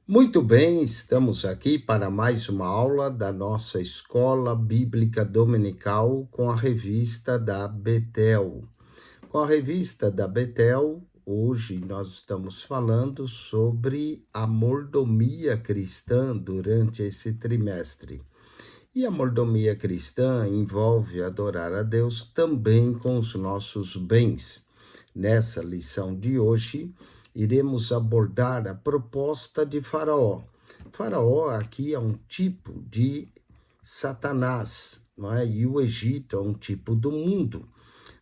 Muito bem, estamos aqui para mais uma aula da nossa Escola Bíblica Dominical com a revista da Betel. Com a revista da Betel, hoje nós estamos falando sobre a mordomia cristã durante esse trimestre. E a mordomia cristã envolve adorar a Deus também com os nossos bens. Nessa lição de hoje, iremos abordar a proposta de Faraó. Faraó aqui é um tipo de Satanás, não é? E o Egito é um tipo do mundo.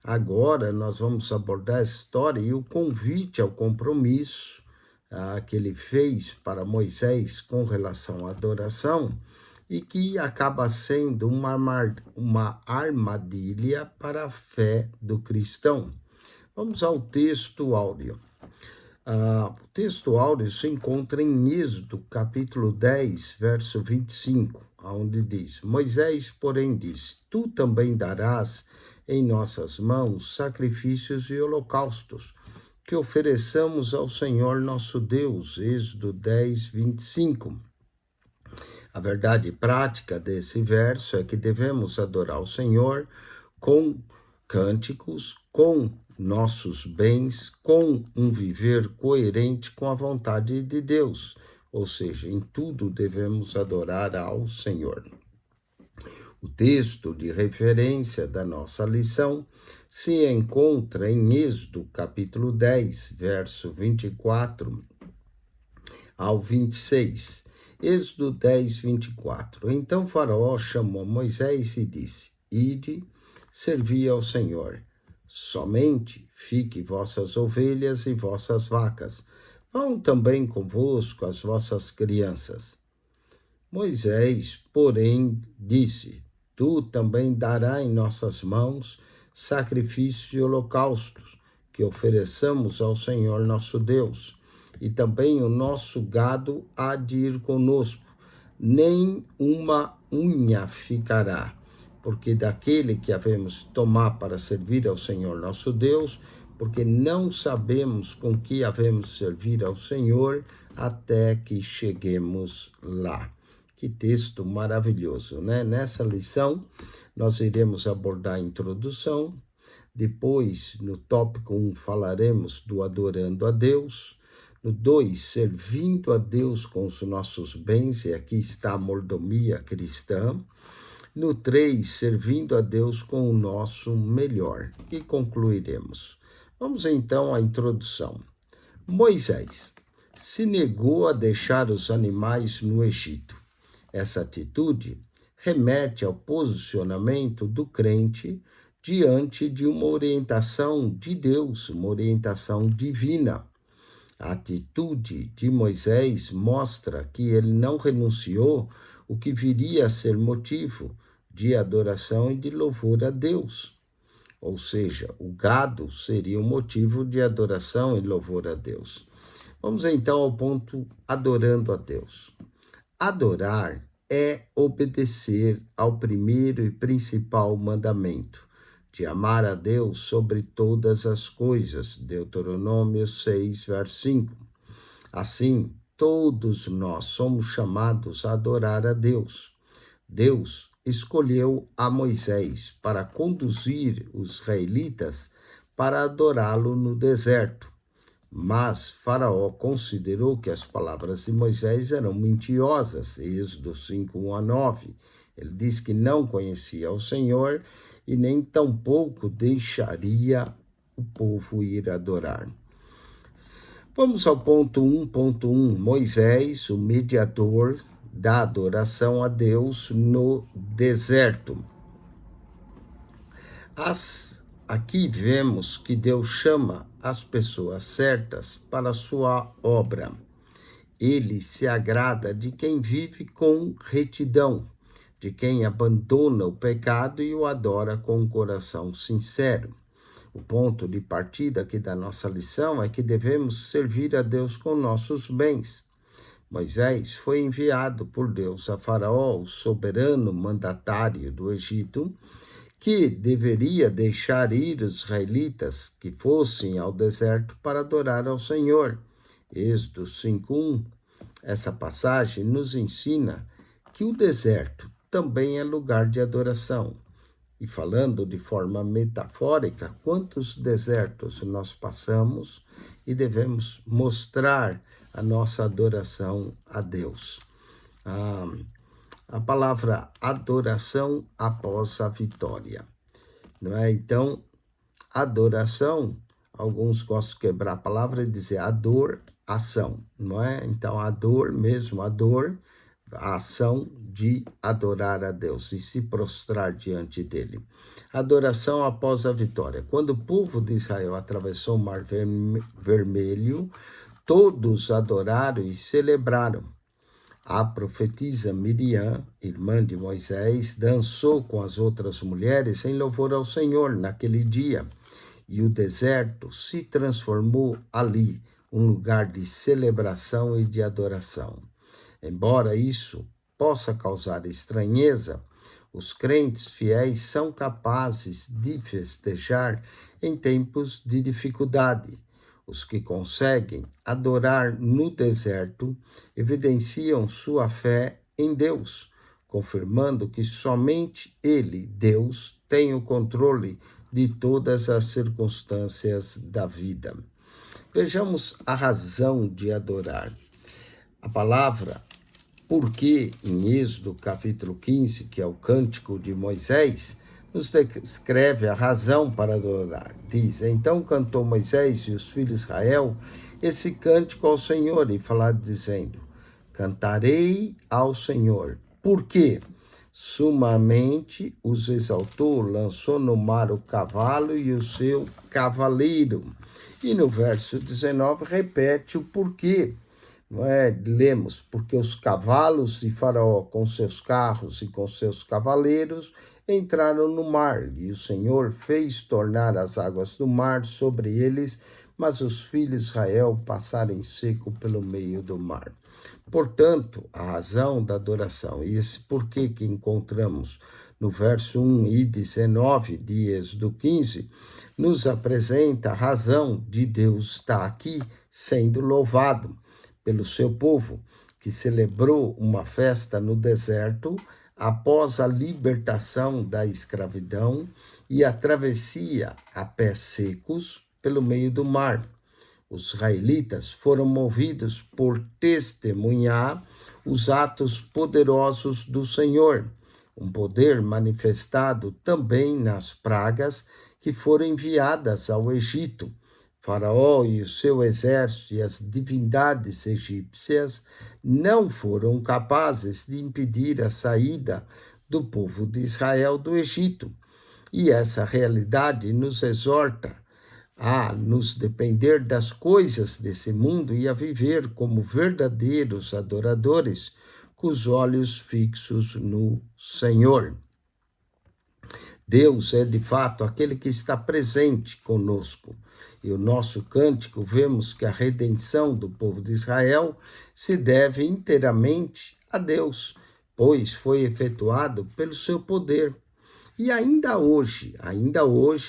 Agora nós vamos abordar a história e o convite ao compromisso que ele fez para Moisés com relação à adoração e que acaba sendo uma armadilha para a fé do cristão. Vamos ao texto áureo. O texto áureo se encontra em Êxodo, capítulo 10, verso 25, onde diz: Moisés, porém, disse: Tu também darás em nossas mãos sacrifícios e holocaustos, que ofereçamos ao Senhor nosso Deus. Êxodo 10, 25. A verdade prática desse verso é que devemos adorar o Senhor com cânticos, com nossos bens, com um viver coerente com a vontade de Deus. Ou seja, em tudo devemos adorar ao Senhor. O texto de referência da nossa lição se encontra em Êxodo, capítulo 10, verso 24 ao 26. Êxodo 10, 24. Então Faraó chamou Moisés e disse: Ide, servi ao Senhor. Somente fique vossas ovelhas e vossas vacas. Vão também convosco as vossas crianças. Moisés, porém, disse: Tu também darás em nossas mãos sacrifícios e holocaustos, que ofereçamos ao Senhor nosso Deus. E também o nosso gado há de ir conosco, nem uma unha ficará, porque daquele que havemos tomar para servir ao Senhor nosso Deus, porque não sabemos com que havemos servir ao Senhor até que cheguemos lá. Que texto maravilhoso, né? Nessa lição, nós iremos abordar a introdução, depois, no tópico 1, falaremos do adorando a Deus, no 2, servindo a Deus com os nossos bens, e aqui está a mordomia cristã. No 3, servindo a Deus com o nosso melhor. E concluiremos. Vamos então à introdução. Moisés se negou a deixar os animais no Egito. Essa atitude remete ao posicionamento do crente diante de uma orientação de Deus, uma orientação divina. A atitude de Moisés mostra que ele não renunciou o que viria a ser motivo de adoração e de louvor a Deus. Ou seja, o gado seria o motivo de adoração e louvor a Deus. Vamos então ao ponto adorando a Deus. Adorar é obedecer ao primeiro e principal mandamento, de amar a Deus sobre todas as coisas. Deuteronômio 6, verso 5. Assim, todos nós somos chamados a adorar a Deus. Deus escolheu a Moisés para conduzir os israelitas para adorá-lo no deserto. Mas Faraó considerou que as palavras de Moisés eram mentirosas. Êxodo 5, 1 a 9. Ele diz que não conhecia o Senhor e nem tampouco deixaria o povo ir adorar. Vamos ao ponto 1.1. Moisés, o mediador da adoração a Deus no deserto. Aqui vemos que Deus chama as pessoas certas para a sua obra. Ele se agrada de quem vive com retidão, de quem abandona o pecado e o adora com um coração sincero. O ponto de partida aqui da nossa lição é que devemos servir a Deus com nossos bens. Moisés foi enviado por Deus a Faraó, o soberano mandatário do Egito, que deveria deixar ir os israelitas que fossem ao deserto para adorar ao Senhor. Êxodo 5:1. Essa passagem nos ensina que o deserto também é lugar de adoração. E falando de forma metafórica, quantos desertos nós passamos e devemos mostrar a nossa adoração a Deus. A palavra adoração após a vitória, não é? Então, adoração, alguns gostam de quebrar a palavra e dizer adoração, não é? Então, a dor mesmo, a ação de adorar a Deus e se prostrar diante dele. Adoração após a vitória. Quando o povo de Israel atravessou o Mar Vermelho, todos adoraram e celebraram. A profetisa Miriam, irmã de Moisés, dançou com as outras mulheres em louvor ao Senhor naquele dia, e o deserto se transformou ali um lugar de celebração e de adoração. Embora isso possa causar estranheza, os crentes fiéis são capazes de festejar em tempos de dificuldade. Os que conseguem adorar no deserto evidenciam sua fé em Deus, confirmando que somente Ele, Deus, tem o controle de todas as circunstâncias da vida. Vejamos a razão de adorar. A palavra porque, em Êxodo capítulo 15, que é o cântico de Moisés, nos descreve a razão para adorar. Diz: então cantou Moisés e os filhos de Israel esse cântico ao Senhor e falaram dizendo: cantarei ao Senhor, porque sumamente os exaltou, lançou no mar o cavalo e o seu cavaleiro. E no verso 19 repete o porquê. Não é? Lemos, porque os cavalos de Faraó com seus carros e com seus cavaleiros entraram no mar, e o Senhor fez tornar as águas do mar sobre eles, mas os filhos de Israel passaram em seco pelo meio do mar. Portanto, a razão da adoração, e esse porquê que encontramos no verso 1 e 19 de Êxodo 15, nos apresenta a razão de Deus estar aqui sendo louvado pelo seu povo, que celebrou uma festa no deserto após a libertação da escravidão e a travessia a pés secos pelo meio do mar. Os israelitas foram movidos por testemunhar os atos poderosos do Senhor, um poder manifestado também nas pragas que foram enviadas ao Egito. Faraó e o seu exército e as divindades egípcias não foram capazes de impedir a saída do povo de Israel do Egito. E essa realidade nos exorta a nos depender das coisas desse mundo e a viver como verdadeiros adoradores, com os olhos fixos no Senhor. Deus é de fato aquele que está presente conosco. E o nosso cântico vemos que a redenção do povo de Israel se deve inteiramente a Deus, pois foi efetuado pelo seu poder. E ainda hoje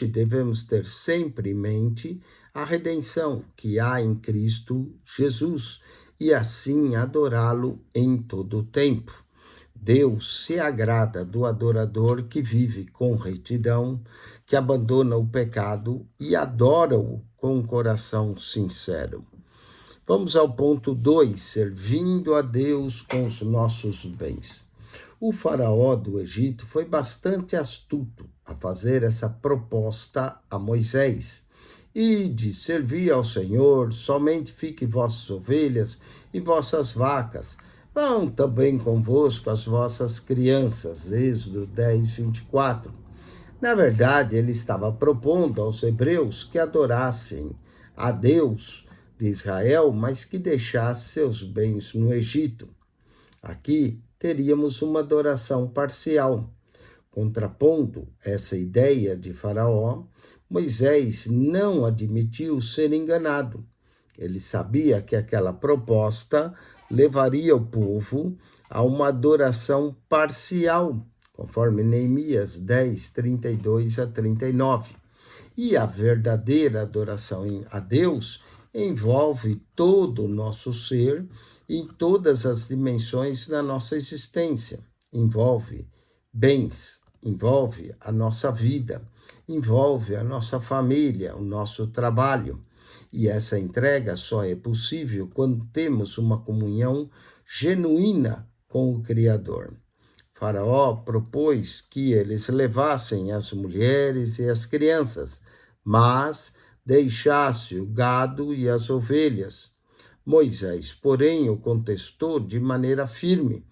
devemos ter sempre em mente a redenção que há em Cristo Jesus e assim adorá-lo em todo o tempo. Deus se agrada do adorador que vive com retidão, que abandona o pecado e adora-o com um coração sincero. Vamos ao ponto 2, servindo a Deus com os nossos bens. O faraó do Egito foi bastante astuto a fazer essa proposta a Moisés. Ide, servi ao Senhor, somente fiquem vossas ovelhas e vossas vacas. Vão também convosco as vossas crianças. Êxodo 10, 24. Na verdade, ele estava propondo aos hebreus que adorassem a Deus de Israel, mas que deixassem seus bens no Egito. Aqui teríamos uma adoração parcial. Contrapondo essa ideia de Faraó, Moisés não admitiu ser enganado. Ele sabia que aquela proposta levaria o povo a uma adoração parcial, conforme Neemias 10, 32 a 39. E a verdadeira adoração a Deus envolve todo o nosso ser em todas as dimensões da nossa existência. Envolve bens, envolve a nossa vida, envolve a nossa família, o nosso trabalho. E essa entrega só é possível quando temos uma comunhão genuína com o Criador. Faraó propôs que eles levassem as mulheres e as crianças, mas deixasse o gado e as ovelhas. Moisés, porém, o contestou de maneira firme,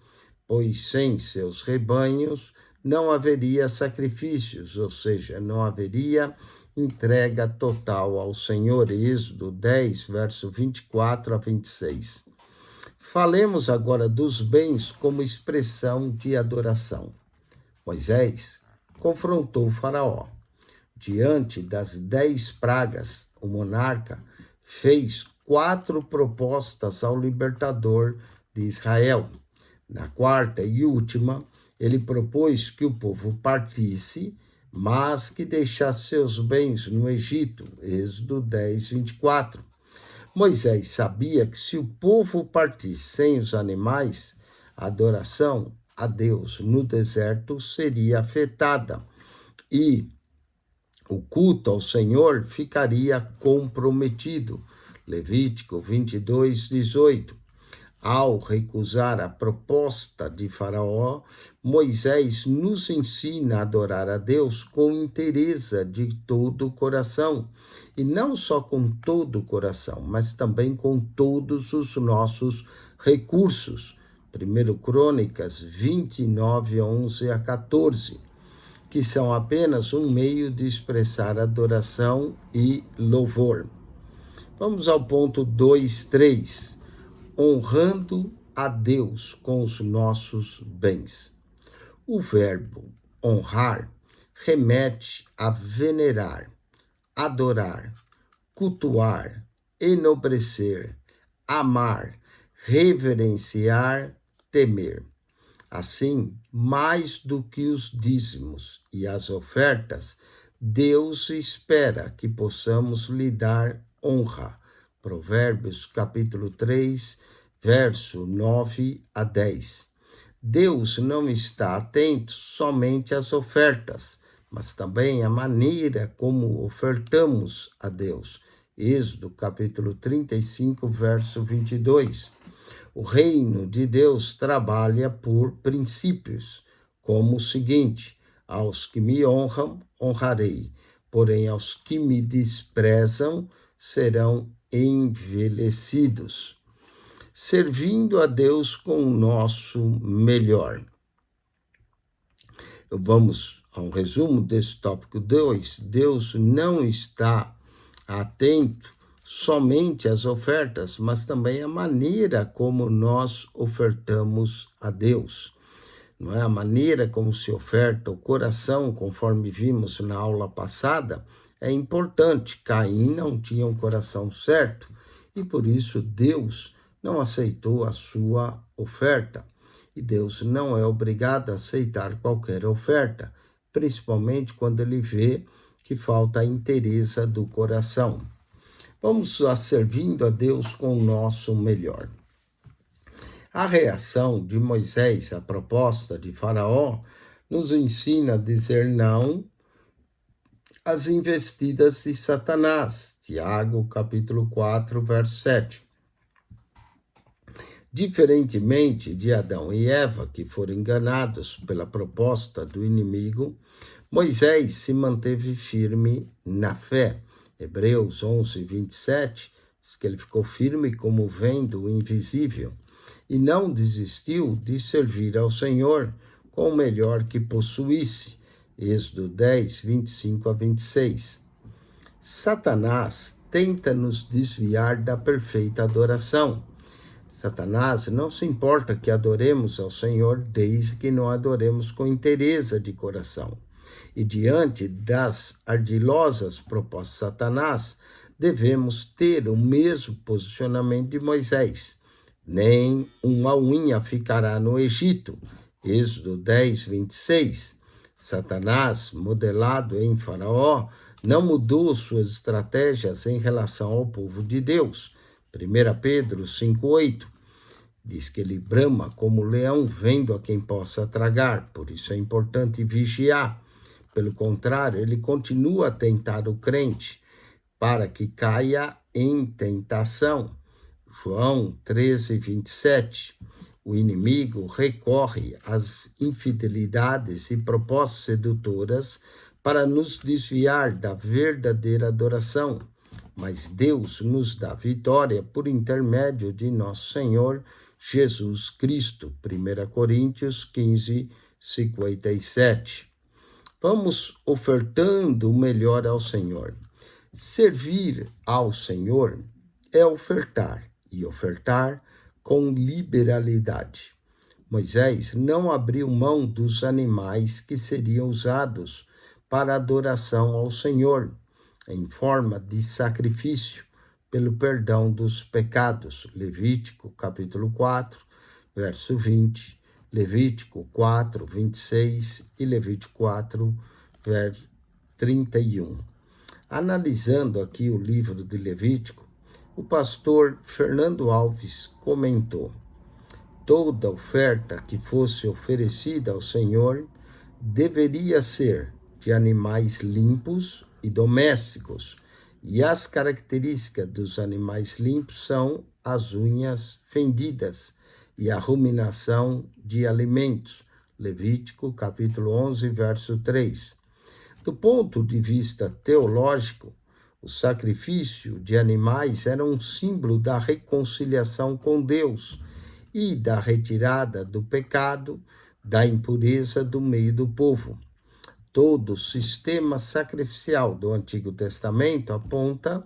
pois sem seus rebanhos não haveria sacrifícios, ou seja, não haveria entrega total ao Senhor. Êxodo 10, verso 24 a 26. Falemos agora dos bens como expressão de adoração. Moisés confrontou o Faraó. Diante das 10 pragas, o monarca fez 4 propostas ao libertador de Israel. Na quarta e última, ele propôs que o povo partisse, mas que deixasse seus bens no Egito. Êxodo 10, 24. Moisés sabia que se o povo partisse sem os animais, a adoração a Deus no deserto seria afetada e o culto ao Senhor ficaria comprometido. Levítico 22, 18. Ao recusar a proposta de Faraó, Moisés nos ensina a adorar a Deus com inteireza de todo o coração. E não só com todo o coração, mas também com todos os nossos recursos. 1 Crônicas 29, 11 a 14, que são apenas um meio de expressar adoração e louvor. Vamos ao ponto 2.3. Honrando a Deus com os nossos bens. O verbo honrar remete a venerar, adorar, cultuar, enobrecer, amar, reverenciar, temer. Assim, mais do que os dízimos e as ofertas, Deus espera que possamos lhe dar honra. Provérbios capítulo 3, verso 9 a 10. Deus não está atento somente às ofertas, mas também à maneira como ofertamos a Deus. Êxodo capítulo 35, verso 22. O reino de Deus trabalha por princípios, como o seguinte: aos que me honram, honrarei, porém aos que me desprezam serão envelhecidos. Servindo a Deus com o nosso melhor. Vamos a um resumo desse tópico 2. Deus não está atento somente às ofertas, mas também à maneira como nós ofertamos a Deus. Não é? A maneira como se oferta o coração, conforme vimos na aula passada, é importante. Caim não tinha um coração certo e por isso Deus não aceitou a sua oferta. E Deus não é obrigado a aceitar qualquer oferta, principalmente quando ele vê que falta a inteireza do coração. Vamos a servindo a Deus com o nosso melhor. A reação de Moisés à proposta de Faraó nos ensina a dizer não às investidas de Satanás. Tiago, capítulo 4, verso 7. Diferentemente de Adão e Eva, que foram enganados pela proposta do inimigo, Moisés se manteve firme na fé. Hebreus 11, 27, diz que ele ficou firme como vendo o invisível e não desistiu de servir ao Senhor com o melhor que possuísse. Êxodo 10, 25 a 26. Satanás tenta nos desviar da perfeita adoração. Satanás não se importa que adoremos ao Senhor desde que não adoremos com inteireza de coração. E diante das ardilosas propostas de Satanás, devemos ter o mesmo posicionamento de Moisés. Nem uma unha ficará no Egito. Êxodo 10, 26. Satanás, modelado em Faraó, não mudou suas estratégias em relação ao povo de Deus. 1 Pedro 5,8 diz que ele brama como leão vendo a quem possa tragar, por isso é importante vigiar. Pelo contrário, ele continua a tentar o crente para que caia em tentação. João 13:27. O inimigo recorre às infidelidades e propostas sedutoras para nos desviar da verdadeira adoração. Mas Deus nos dá vitória por intermédio de nosso Senhor Jesus Cristo. 1 Coríntios 15:57. Vamos ofertando o melhor ao Senhor. Servir ao Senhor é ofertar, e ofertar com liberalidade. Moisés não abriu mão dos animais que seriam usados para adoração ao Senhor, em forma de sacrifício pelo perdão dos pecados. Levítico capítulo 4, verso 20, Levítico 4, 26 e Levítico 4, verso 31. Analisando aqui o livro de Levítico, o pastor Fernando Alves comentou: toda oferta que fosse oferecida ao Senhor deveria ser de animais limpos e domésticos, e as características dos animais limpos são as unhas fendidas e a ruminação de alimentos. Levítico capítulo 11, verso 3. Do ponto de vista teológico, o sacrifício de animais era um símbolo da reconciliação com Deus e da retirada do pecado, da impureza do meio do povo. Todo o sistema sacrificial do Antigo Testamento aponta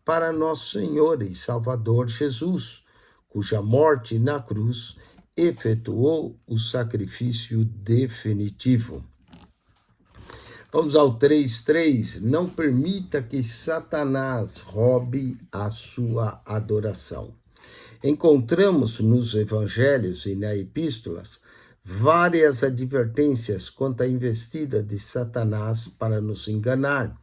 para nosso Senhor e Salvador Jesus, cuja morte na cruz efetuou o sacrifício definitivo. Vamos ao 3:3. Não permita que Satanás roube a sua adoração. Encontramos nos evangelhos e nas epístolas várias advertências quanto à investida de Satanás para nos enganar.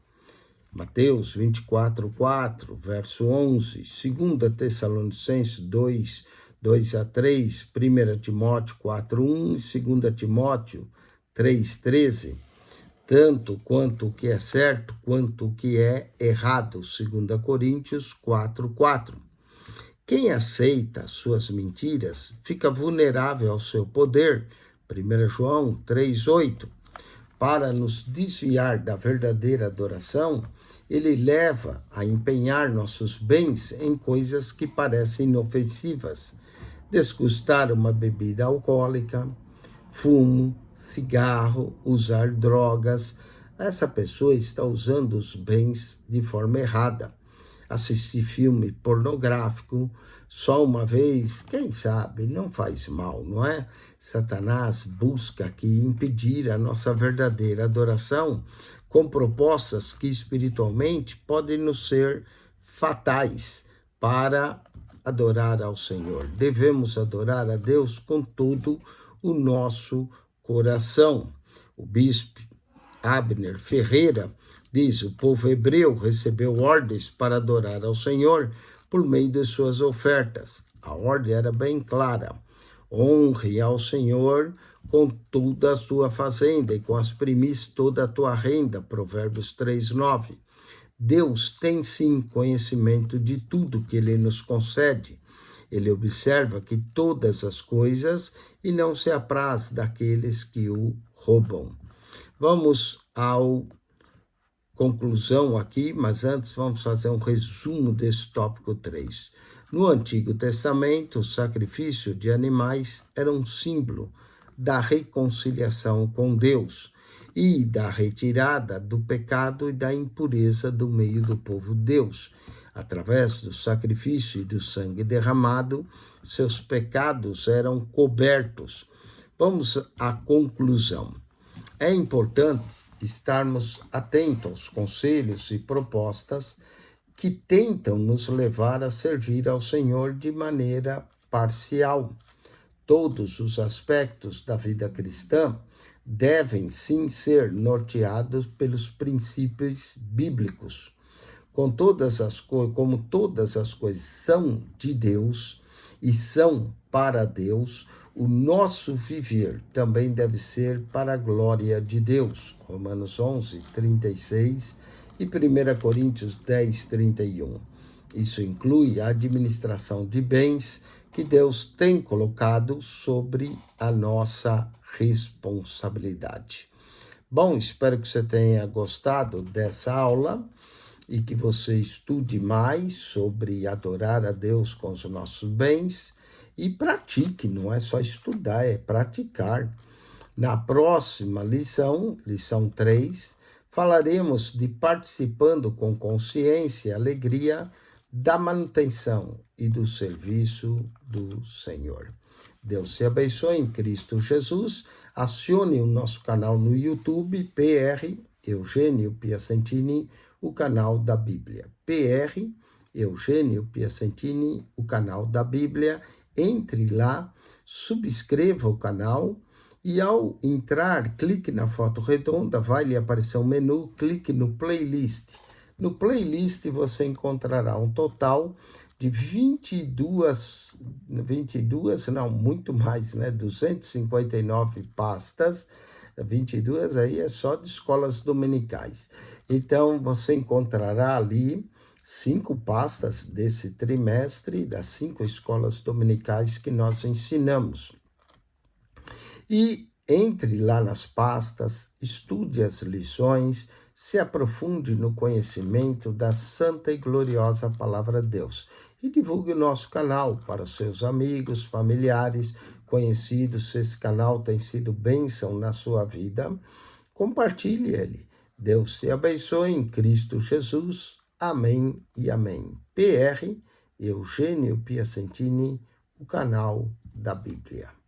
Mateus 24:4, verso 11, 2 Tessalonicenses 2, 2-3, 1 Timóteo 4:1 e 2 Timóteo 3:13. Tanto quanto o que é certo, quanto o que é errado. 2 Coríntios 4:4. Quem aceita suas mentiras fica vulnerável ao seu poder. 1 João 3:8. Para nos desviar da verdadeira adoração, ele leva a empenhar nossos bens em coisas que parecem inofensivas. Desgustar uma bebida alcoólica, fumo, cigarro, usar drogas. Essa pessoa está usando os bens de forma errada. Assistir filme pornográfico só uma vez, quem sabe, não faz mal, não é? Satanás busca aqui impedir a nossa verdadeira adoração com propostas que espiritualmente podem nos ser fatais para adorar ao Senhor. Devemos adorar a Deus com todo o nosso coração. O bispo Abner Ferreira diz: o povo hebreu recebeu ordens para adorar ao Senhor por meio de suas ofertas. A ordem era bem clara: honre ao Senhor com toda a sua fazenda e com as primícias toda a tua renda. Provérbios 3:9. Deus tem sim conhecimento de tudo que Ele nos concede. Ele observa que todas as coisas e não se apraz daqueles que o roubam. Vamos ao conclusão aqui, mas antes vamos fazer um resumo desse tópico 3. No Antigo Testamento, o sacrifício de animais era um símbolo da reconciliação com Deus e da retirada do pecado e da impureza do meio do povo de Deus. Através do sacrifício e do sangue derramado, seus pecados eram cobertos. Vamos à conclusão. É importante estarmos atentos aos conselhos e propostas que tentam nos levar a servir ao Senhor de maneira parcial. Todos os aspectos da vida cristã devem sim ser norteados pelos princípios bíblicos. Como todas as coisas são de Deus e são para Deus, o nosso viver também deve ser para a glória de Deus. Romanos 11, 36 e 1 Coríntios 10, 31. Isso inclui a administração de bens que Deus tem colocado sobre a nossa responsabilidade. Bom, espero que você tenha gostado dessa aula e que você estude mais sobre adorar a Deus com os nossos bens e pratique, não é só estudar, é praticar. Na próxima lição, lição 3, falaremos de participando com consciência e alegria da manutenção e do serviço do Senhor. Deus te abençoe em Cristo Jesus. Acione o nosso canal no YouTube, PR Eugênio Piacentini, o canal da Bíblia. PR Eugênio Piacentini, o canal da Bíblia. Entre lá, subscreva o canal e ao entrar, clique na foto redonda, vai lhe aparecer um menu, clique no playlist. No playlist você encontrará um total de 22, não, muito mais, né? 259 pastas, 22 aí é só de escolas dominicais. Então, você encontrará ali 5 pastas desse trimestre, das 5 escolas dominicais que nós ensinamos. E entre lá nas pastas, estude as lições, se aprofunde no conhecimento da santa e gloriosa Palavra de Deus. E divulgue o nosso canal para seus amigos, familiares, conhecidos. Se esse canal tem sido bênção na sua vida, compartilhe ele. Deus te abençoe em Cristo Jesus. Amém e amém. PR Eugênio Piacentini, o canal da Bíblia.